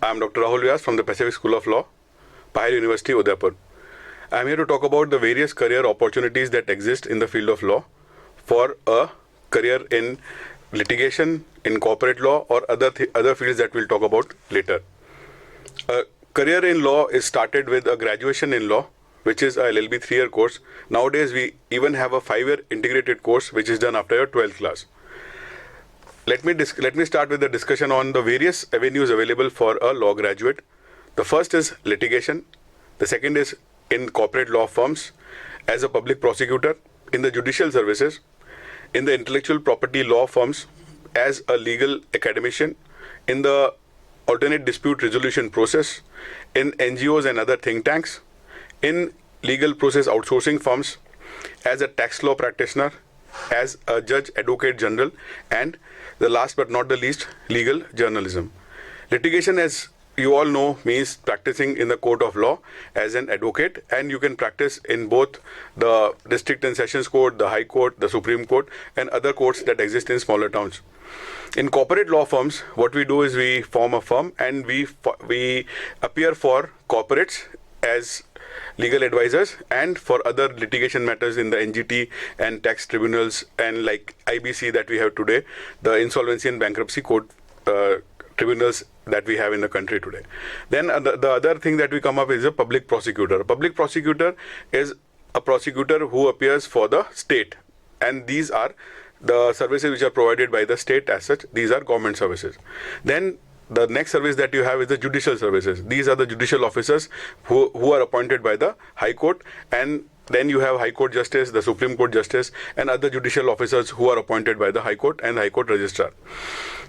I am Dr. Rahul Vyas from the Pacific School of Law, Pahir University, Udaipur. I am here to talk about the various career opportunities that exist in the field of law for a career in litigation, in corporate law, or other fields that we'll talk about later. A career in law is started with a graduation in law, which is a LLB 3-year course. Nowadays, we even have a 5-year integrated course, which is done after your 12th class. Let me start with the discussion on the various avenues available for a law graduate. The first is litigation. The second is in corporate law firms, as a public prosecutor, in the judicial services, in the intellectual property law firms, as a legal academician, in the alternate dispute resolution process, in NGOs and other think tanks, in legal process outsourcing firms, as a tax law practitioner, as a judge advocate general, and the last but not the least, legal journalism. Litigation, as you all know, means practicing in the court of law as an advocate, and you can practice in both the district and sessions court, the high court, the Supreme Court, and other courts that exist in smaller towns. In corporate law firms, what we do is we form a firm and we appear for corporates as legal advisors and for other litigation matters in the NGT and tax tribunals and like IBC that we have today, the insolvency and bankruptcy court tribunals that we have in the country today. Then the other thing that we come up is a public prosecutor. A public prosecutor is a prosecutor who appears for the state, and these are the services which are provided by the state as such. These are government services. Then the next service that you have is the judicial services. These are the judicial officers who are appointed by the High Court, and then you have High Court Justice, the Supreme Court Justice, and other judicial officers who are appointed by the High Court and the High Court Registrar.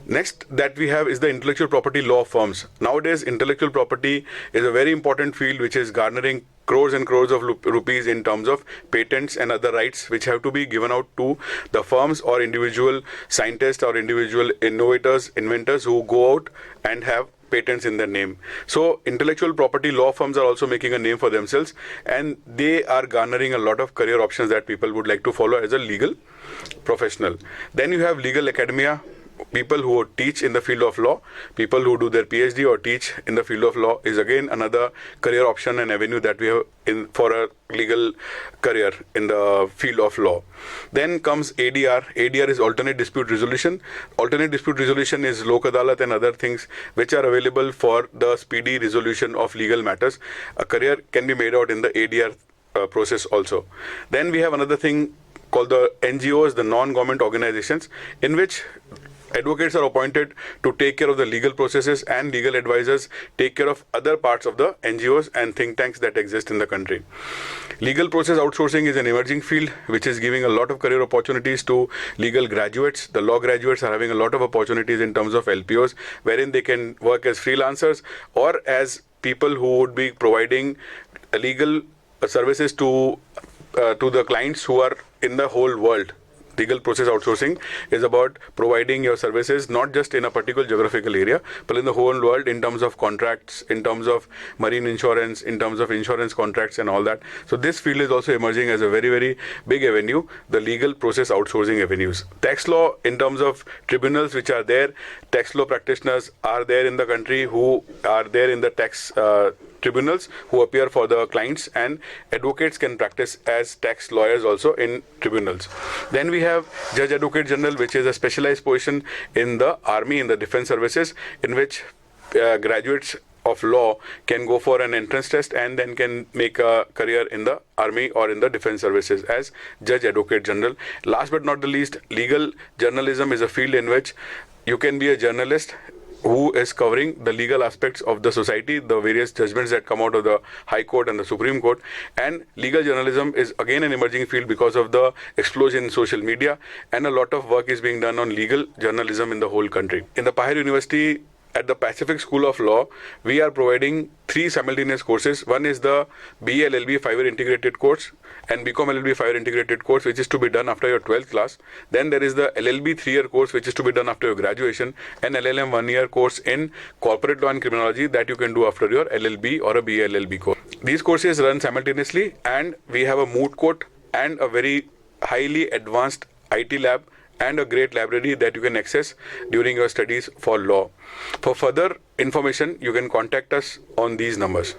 Next that we have is the intellectual property law firms. Nowadays, intellectual property is a very important field which is garnering crores and crores of rupees in terms of patents and other rights which have to be given out to the firms or individual scientists or individual innovators, inventors who go out and have patents in their name. So intellectual property law firms are also making a name for themselves, and they are garnering a lot of career options that people would like to follow as a legal professional. Then you have legal academia, people who teach in the field of law, people who do their PhD or teach in the field of law is again another career option and avenue that we have for a legal career in the field of law. Then comes ADR. ADR is alternate dispute resolution. Alternate dispute resolution is Lok Adalat and other things which are available for the speedy resolution of legal matters. A career can be made out in the ADR process also. Then we have another thing called the NGOs, the non-government organizations, in which advocates are appointed to take care of the legal processes, and legal advisors take care of other parts of the NGOs and think tanks that exist in the country. Legal process outsourcing is an emerging field which is giving a lot of career opportunities to legal graduates. The law graduates are having a lot of opportunities in terms of LPOs, wherein they can work as freelancers or as people who would be providing legal services to the clients who are in the whole world. Legal process outsourcing is about providing your services not just in a particular geographical area, but in the whole world in terms of contracts, in terms of marine insurance, in terms of insurance contracts and all that. So this field is also emerging as a very, very big avenue, the legal process outsourcing avenues. Tax law, in terms of tribunals which are there, tax law practitioners are there in the country who are there in the tax tribunals who appear for the clients, and advocates can practice as tax lawyers also in tribunals. Then we have Judge Advocate General, which is a specialized position in the army, in the defense services, in which graduates of law can go for an entrance test and then can make a career in the army or in the defense services as Judge Advocate General. Last but not the least, legal journalism is a field in which you can be a journalist who is covering the legal aspects of the society, the various judgments that come out of the High Court and the Supreme Court. And legal journalism is again an emerging field because of the explosion in social media, and a lot of work is being done on legal journalism in the whole country. In the Pahir University, at the Pacific School of Law, we are providing 3 simultaneous courses. One is the BA LLB 5-year integrated course and BCom LLB 5-year integrated course, which is to be done after your 12th class. Then there is the LLB 3-year course, which is to be done after your graduation, and LLM 1-year course in corporate law and criminology that you can do after your LLB or a BA LLB course. These courses run simultaneously, and we have a moot court and a very highly advanced IT lab and a great library that you can access during your studies for law. For further information, you can contact us on these numbers.